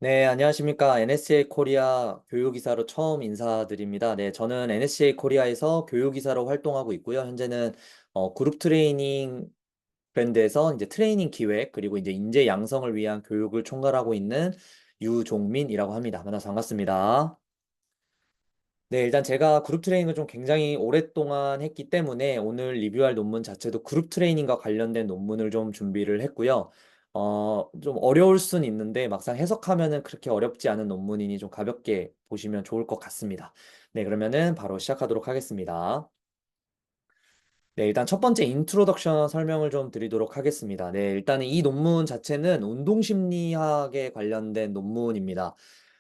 네, 안녕하십니까. NSA 코리아 교육이사로 처음 인사드립니다. 네, 저는 NSA 코리아에서 교육이사로 활동하고 있고요. 현재는 그룹 트레이닝 브랜드에서 이제 트레이닝 기획, 그리고 이제 인재 양성을 위한 교육을 총괄하고 있는 유종민이라고 합니다. 만나서 반갑습니다. 네, 일단 제가 그룹 트레이닝을 좀 굉장히 오랫동안 했기 때문에 오늘 리뷰할 논문 자체도 그룹 트레이닝과 관련된 논문을 좀 준비를 했고요. 좀 어려울 순 있는데 막상 해석하면은 그렇게 어렵지 않은 논문이니 좀 가볍게 보시면 좋을 것 같습니다. 네, 그러면은 바로 시작하도록 하겠습니다. 네, 일단 첫 번째 인트로덕션 설명을 좀 드리도록 하겠습니다. 네, 일단은 이 논문 자체는 운동심리학에 관련된 논문입니다.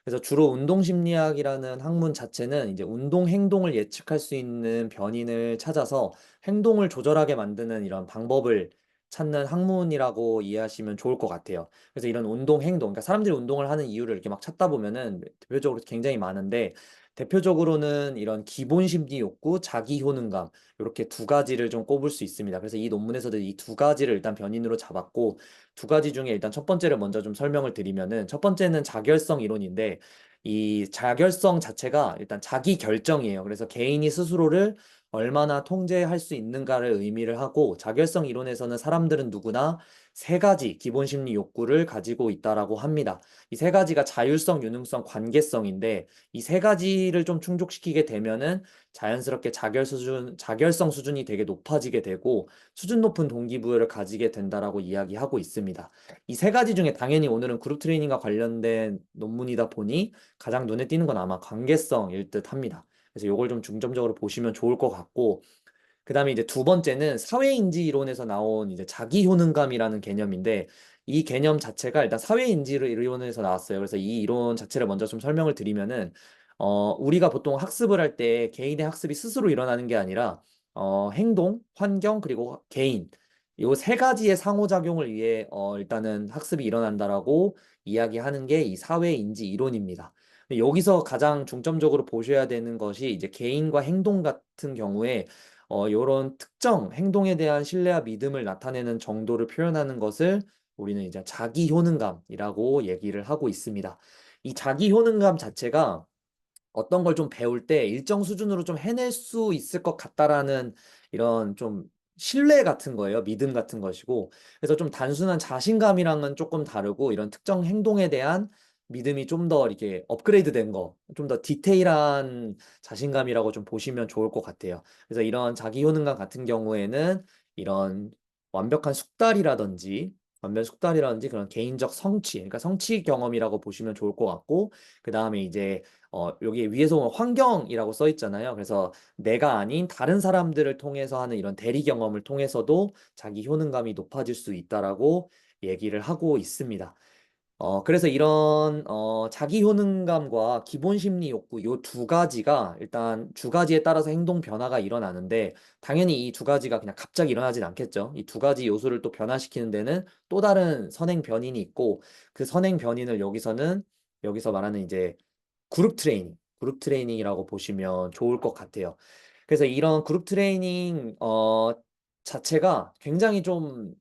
그래서 주로 운동심리학이라는 학문 자체는 이제 운동 행동을 예측할 수 있는 변인을 찾아서 행동을 조절하게 만드는 이런 방법을 찾는 학문이라고 이해하시면 좋을 것 같아요. 그래서 이런 운동 행동, 그러니까 사람들이 운동을 하는 이유를 이렇게 막 찾다 보면은 대표적으로 굉장히 많은데 대표적으로는 이런 기본 심리 욕구, 자기 효능감, 이렇게 두 가지를 좀 꼽을 수 있습니다. 그래서 이 논문에서도 이 두 가지를 일단 변인으로 잡았고, 두 가지 중에 일단 첫 번째를 먼저 좀 설명을 드리면은, 첫 번째는 자결성 이론인데, 이 자결성 자체가 일단 자기 결정이에요. 그래서 개인이 스스로를 얼마나 통제할 수 있는가를 의미를 하고, 자결성 이론에서는 사람들은 누구나 세 가지 기본 심리 욕구를 가지고 있다라고 합니다. 이 세 가지가 자율성, 유능성, 관계성인데, 이 세 가지를 좀 충족시키게 되면은 자연스럽게 자결성 수준이 되게 높아지게 되고 수준 높은 동기부여를 가지게 된다라고 이야기하고 있습니다. 이 세 가지 중에 당연히 오늘은 그룹 트레이닝과 관련된 논문이다 보니 가장 눈에 띄는 건 아마 관계성일 듯 합니다. 그래서 이걸 좀 중점적으로 보시면 좋을 것 같고, 그 다음에 이제 두 번째는 사회인지 이론에서 나온 이제 자기 효능감이라는 개념인데, 이 개념 자체가 일단 사회인지 이론에서 나왔어요. 그래서 이 이론 자체를 먼저 좀 설명을 드리면은, 우리가 보통 학습을 할 때 개인의 학습이 스스로 일어나는 게 아니라, 행동, 환경, 그리고 개인, 요 세 가지의 상호작용을 위해, 일단은 학습이 일어난다라고 이야기하는 게 이 사회인지 이론입니다. 근데 여기서 가장 중점적으로 보셔야 되는 것이 이제 개인과 행동 같은 경우에 요런 특정 행동에 대한 신뢰와 믿음을 나타내는 정도를 표현하는 것을 우리는 이제 자기 효능감이라고 얘기를 하고 있습니다. 이 자기 효능감 자체가 어떤 걸 좀 배울 때 일정 수준으로 좀 해낼 수 있을 것 같다라는 이런 좀 신뢰 같은 거예요. 믿음 같은 것이고. 그래서 좀 단순한 자신감이랑은 조금 다르고 이런 특정 행동에 대한 믿음이 좀 더 이렇게 업그레이드 된 거, 좀 더 디테일한 자신감이라고 좀 보시면 좋을 것 같아요. 그래서 이런 자기 효능감 같은 경우에는 이런 완벽한 숙달이라든지 그런 개인적 성취, 그러니까 성취 경험이라고 보시면 좋을 것 같고, 그 다음에 이제 여기 위에서 보면 환경이라고 써 있잖아요. 그래서 내가 아닌 다른 사람들을 통해서 하는 이런 대리 경험을 통해서도 자기 효능감이 높아질 수 있다라고 얘기를 하고 있습니다. 그래서 이런 자기 효능감과 기본 심리 욕구 요 두 가지가 일단 주 가지에 따라서 행동 변화가 일어나는데 당연히 이 두 가지가 그냥 갑자기 일어나진 않겠죠. 이 두 가지 요소를 또 변화시키는 데는 또 다른 선행 변인이 있고 그 선행 변인을 여기서 말하는 이제 그룹 트레이닝이라고 보시면 좋을 것 같아요. 그래서 이런 그룹 트레이닝 자체가 굉장히 좀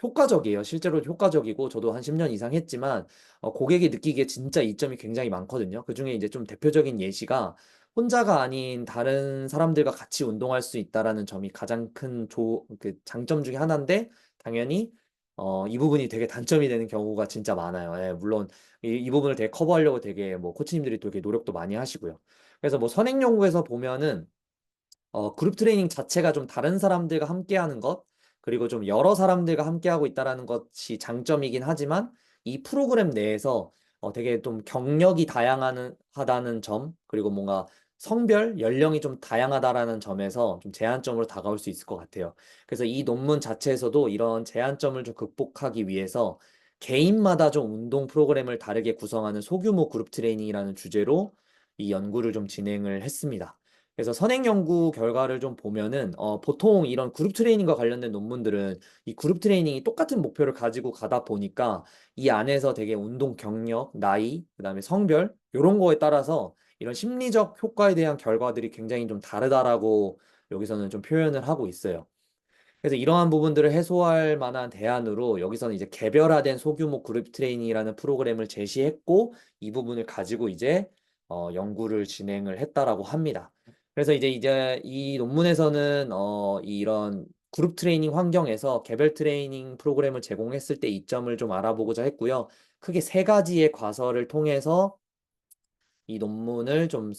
효과적이에요. 실제로 효과적이고 저도 한 10년 이상 했지만 고객이 느끼기에 진짜 이점이 굉장히 많거든요. 그중에 이제 좀 대표적인 예시가 혼자가 아닌 다른 사람들과 같이 운동할 수 있다라는 점이 가장 큰 그 장점 중에 하나인데 당연히 이 부분이 되게 단점이 되는 경우가 진짜 많아요. 예, 물론 이 부분을 되게 커버하려고 되게 뭐 코치님들이 되게 노력도 많이 하시고요. 그래서 뭐 선행 연구에서 보면은 그룹 트레이닝 자체가 좀 다른 사람들과 함께하는 것, 그리고 좀 여러 사람들과 함께하고 있다라는 것이 장점이긴 하지만 이 프로그램 내에서 되게 좀 경력이 다양하다는 점, 그리고 뭔가 성별, 연령이 좀 다양하다라는 점에서 좀 제한점으로 다가올 수 있을 것 같아요. 그래서 이 논문 자체에서도 이런 제한점을 좀 극복하기 위해서 개인마다 좀 운동 프로그램을 다르게 구성하는 소규모 그룹 트레이닝이라는 주제로 이 연구를 좀 진행을 했습니다. 그래서 선행 연구 결과를 좀 보면은 보통 이런 그룹 트레이닝과 관련된 논문들은 이 그룹 트레이닝이 똑같은 목표를 가지고 가다 보니까 이 안에서 되게 운동 경력, 나이, 그다음에 성별 이런 거에 따라서 이런 심리적 효과에 대한 결과들이 굉장히 좀 다르다라고 여기서는 좀 표현을 하고 있어요. 그래서 이러한 부분들을 해소할 만한 대안으로 여기서는 이제 개별화된 소규모 그룹 트레이닝이라는 프로그램을 제시했고 이 부분을 가지고 이제 연구를 진행을 했다라고 합니다. 그래서 이제 이 논문에서는 이런 그룹 트레이닝 환경에서 개별 트레이닝 프로그램을 제공했을 때 이점을 좀 알아보고자 했고요. 크게 세 가지의 과서를 통해서 이 논문을 좀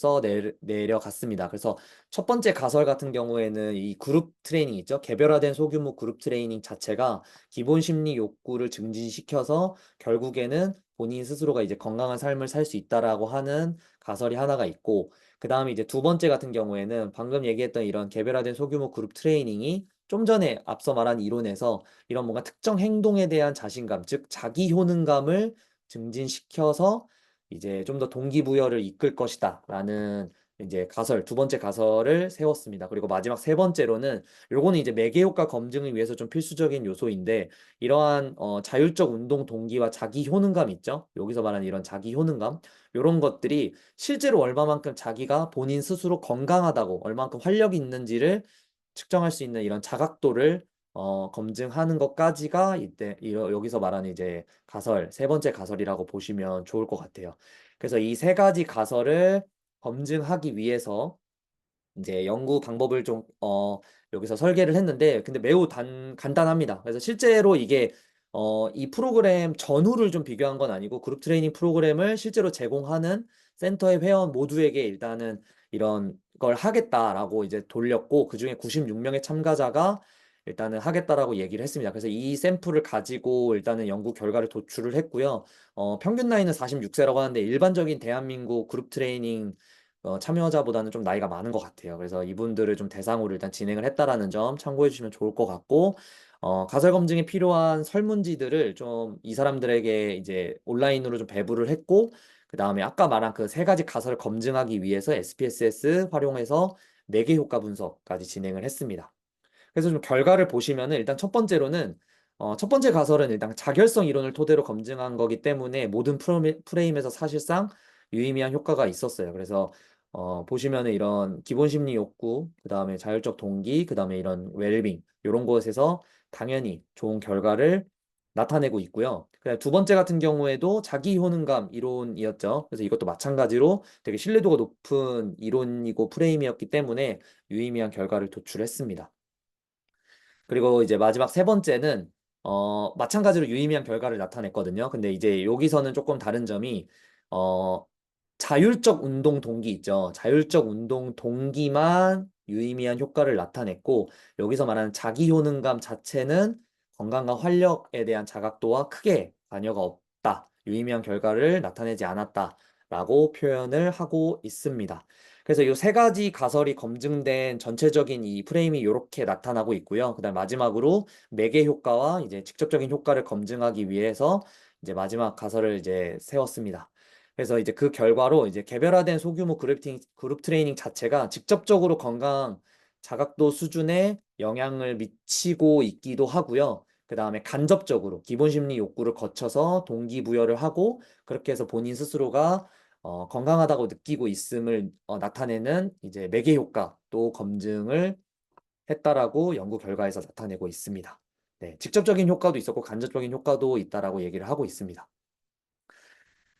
내려갔습니다. 그래서 첫 번째 가설 같은 경우에는 이 그룹 트레이닝 있죠? 개별화된 소규모 그룹 트레이닝 자체가 기본 심리 욕구를 증진시켜서 결국에는 본인 스스로가 이제 건강한 삶을 살 수 있다라고 하는 가설이 하나가 있고, 그 다음에 이제 두 번째 같은 경우에는 방금 얘기했던 이런 개별화된 소규모 그룹 트레이닝이 좀 전에 앞서 말한 이론에서 이런 뭔가 특정 행동에 대한 자신감, 즉 자기 효능감을 증진시켜서 이제 좀 더 동기부여를 이끌 것이다 라는 이제 두 번째 가설을 세웠습니다. 그리고 마지막 세 번째로는 요거는 이제 매개효과 검증을 위해서 좀 필수적인 요소인데 이러한 자율적 운동 동기와 자기 효능감 있죠? 여기서 말하는 이런 자기 효능감 요런 것들이 실제로 얼마만큼 자기가 본인 스스로 건강하다고 얼마만큼 활력이 있는지를 측정할 수 있는 이런 자각도를 검증하는 것까지가 여기서 말하는 이제 세 번째 가설이라고 보시면 좋을 것 같아요. 그래서 이 세 가지 가설을 검증하기 위해서 이제 연구 방법을 좀, 여기서 설계를 했는데, 근데 매우 간단합니다. 그래서 실제로 이 프로그램 전후를 좀 비교한 건 아니고, 그룹 트레이닝 프로그램을 실제로 제공하는 센터의 회원 모두에게 일단은 이런 걸 하겠다라고 이제 돌렸고, 그중에 96명의 참가자가 일단은 하겠다라고 얘기를 했습니다. 그래서 이 샘플을 가지고 일단은 연구 결과를 도출을 했고요. 평균 나이는 46세라고 하는데, 일반적인 대한민국 그룹 트레이닝 참여자보다는 좀 나이가 많은 것 같아요. 그래서 이분들을 좀 대상으로 일단 진행을 했다라는 점 참고해 주시면 좋을 것 같고, 가설 검증에 필요한 설문지들을 좀 이 사람들에게 이제 온라인으로 좀 배부를 했고, 그 다음에 아까 말한 그 세 가지 가설을 검증하기 위해서 SPSS 활용해서 매개 효과 분석까지 진행을 했습니다. 그래서 좀 결과를 보시면은 일단 첫 번째 가설은 일단 자결성 이론을 토대로 검증한 거기 때문에 모든 프레임에서 사실상 유의미한 효과가 있었어요. 그래서 보시면은 이런 기본 심리 욕구, 그 다음에 자율적 동기, 그 다음에 이런 웰빙 이런 것에서 당연히 좋은 결과를 나타내고 있고요. 그다음 두 번째 같은 경우에도 자기 효능감 이론이었죠. 그래서 이것도 마찬가지로 되게 신뢰도가 높은 이론이고 프레임이었기 때문에 유의미한 결과를 도출했습니다. 그리고 이제 마지막 세 번째는 마찬가지로 유의미한 결과를 나타냈거든요. 근데 이제 여기서는 조금 다른 점이 어, 자율적 운동 동기 있죠. 자율적 운동 동기만 유의미한 효과를 나타냈고 여기서 말하는 자기 효능감 자체는 건강과 활력에 대한 자각도와 크게 관여가 없다. 유의미한 결과를 나타내지 않았다라고 표현을 하고 있습니다. 그래서 이 세 가지 가설이 검증된 전체적인 이 프레임이 이렇게 나타나고 있고요. 그다음 마지막으로 매개 효과와 이제 직접적인 효과를 검증하기 위해서 이제 마지막 가설을 이제 세웠습니다. 그래서 이제 그 결과로 이제 개별화된 소규모 그룹 트레이닝 자체가 직접적으로 건강 자각도 수준에 영향을 미치고 있기도 하고요. 그 다음에 간접적으로 기본 심리 욕구를 거쳐서 동기부여를 하고 그렇게 해서 본인 스스로가 건강하다고 느끼고 있음을 나타내는 이제 매개 효과도 검증을 했다라고 연구 결과에서 나타내고 있습니다. 네, 직접적인 효과도 있었고 간접적인 효과도 있다라고 얘기를 하고 있습니다.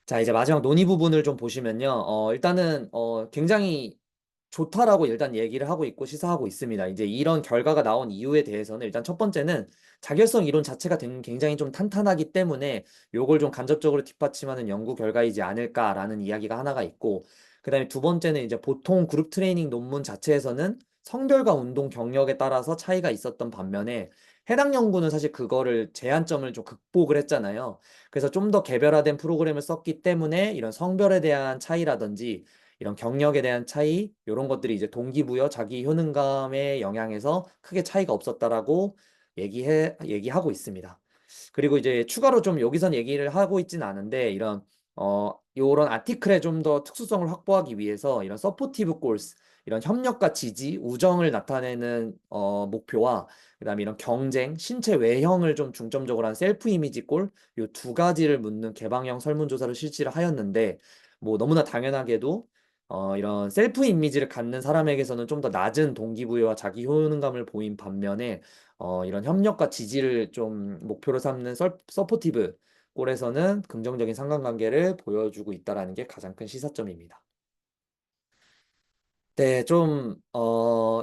자, 이제 마지막 논의 부분을 좀 보시면요. 일단은 굉장히 좋다라고 일단 얘기를 하고 있고 시사하고 있습니다. 이제 이런 결과가 나온 이유에 대해서는 일단 첫 번째는 자결성 이론 자체가 굉장히 좀 탄탄하기 때문에 요걸 좀 간접적으로 뒷받침하는 연구 결과이지 않을까라는 이야기가 하나가 있고 그다음에 두 번째는 이제 보통 그룹 트레이닝 논문 자체에서는 성별과 운동 경력에 따라서 차이가 있었던 반면에 해당 연구는 사실 그거를 제한점을 좀 극복을 했잖아요. 그래서 좀 더 개별화된 프로그램을 썼기 때문에 이런 성별에 대한 차이라든지 이런 경력에 대한 차이, 이런 것들이 이제 동기부여, 자기 효능감에 영향에서 크게 차이가 없었다라고 얘기하고 있습니다. 그리고 이제 추가로 좀 여기선 얘기를 하고 있진 않은데 요런 아티클의 좀 더 특수성을 확보하기 위해서 이런 서포티브 골스, 이런 협력과 지지, 우정을 나타내는 목표와 그다음에 이런 경쟁, 신체 외형을 좀 중점적으로 한 셀프 이미지 골, 요 두 가지를 묻는 개방형 설문조사를 실시를 하였는데 뭐 너무나 당연하게도 이런 셀프 이미지를 갖는 사람에게서는 좀 더 낮은 동기부여와 자기 효능감을 보인 반면에 이런 협력과 지지를 좀 목표로 삼는 서포티브 꼴에서는 긍정적인 상관관계를 보여주고 있다라는 게 가장 큰 시사점입니다. 네,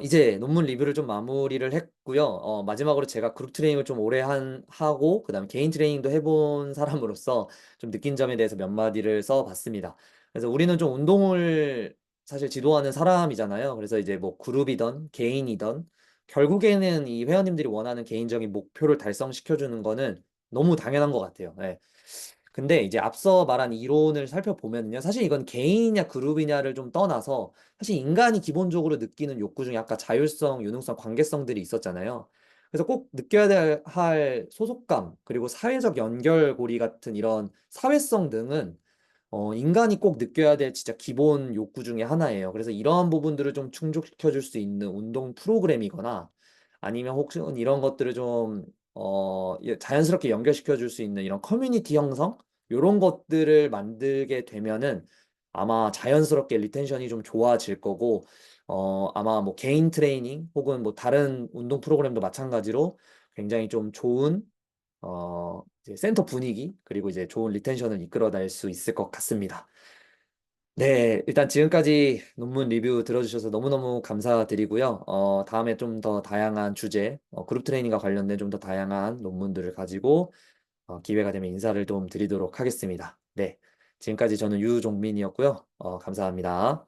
이제 논문 리뷰를 좀 마무리를 했고요. 마지막으로 제가 그룹 트레이닝을 좀 오래 하고, 그 다음에 개인 트레이닝도 해본 사람으로서 좀 느낀 점에 대해서 몇 마디를 써봤습니다. 그래서 우리는 좀 운동을 사실 지도하는 사람이잖아요. 그래서 이제 뭐 그룹이던 개인이던 결국에는 이 회원님들이 원하는 개인적인 목표를 달성시켜주는 거는 너무 당연한 것 같아요. 네. 근데 이제 앞서 말한 이론을 살펴보면요. 사실 이건 개인이냐 그룹이냐를 좀 떠나서 사실 인간이 기본적으로 느끼는 욕구 중에 아까 자율성, 유능성, 관계성들이 있었잖아요. 그래서 꼭 느껴야 할 소속감, 그리고 사회적 연결고리 같은 이런 사회성 등은 인간이 꼭 느껴야 될 진짜 기본 욕구 중에 하나예요. 그래서 이러한 부분들을 좀 충족시켜 줄 수 있는 운동 프로그램이거나 아니면 혹시 이런 것들을 좀, 자연스럽게 연결시켜 줄 수 있는 이런 커뮤니티 형성? 이런 것들을 만들게 되면은 아마 자연스럽게 리텐션이 좀 좋아질 거고, 아마 뭐 개인 트레이닝 혹은 뭐 다른 운동 프로그램도 마찬가지로 굉장히 좀 좋은 이제 센터 분위기, 그리고 이제 좋은 리텐션을 이끌어낼 수 있을 것 같습니다. 네, 일단 지금까지 논문 리뷰 들어주셔서 너무너무 감사드리고요. 다음에 좀 더 다양한 주제, 그룹 트레이닝과 관련된 좀 더 다양한 논문들을 가지고 기회가 되면 인사를 좀 드리도록 하겠습니다. 네, 지금까지 저는 유종민이었고요. 감사합니다.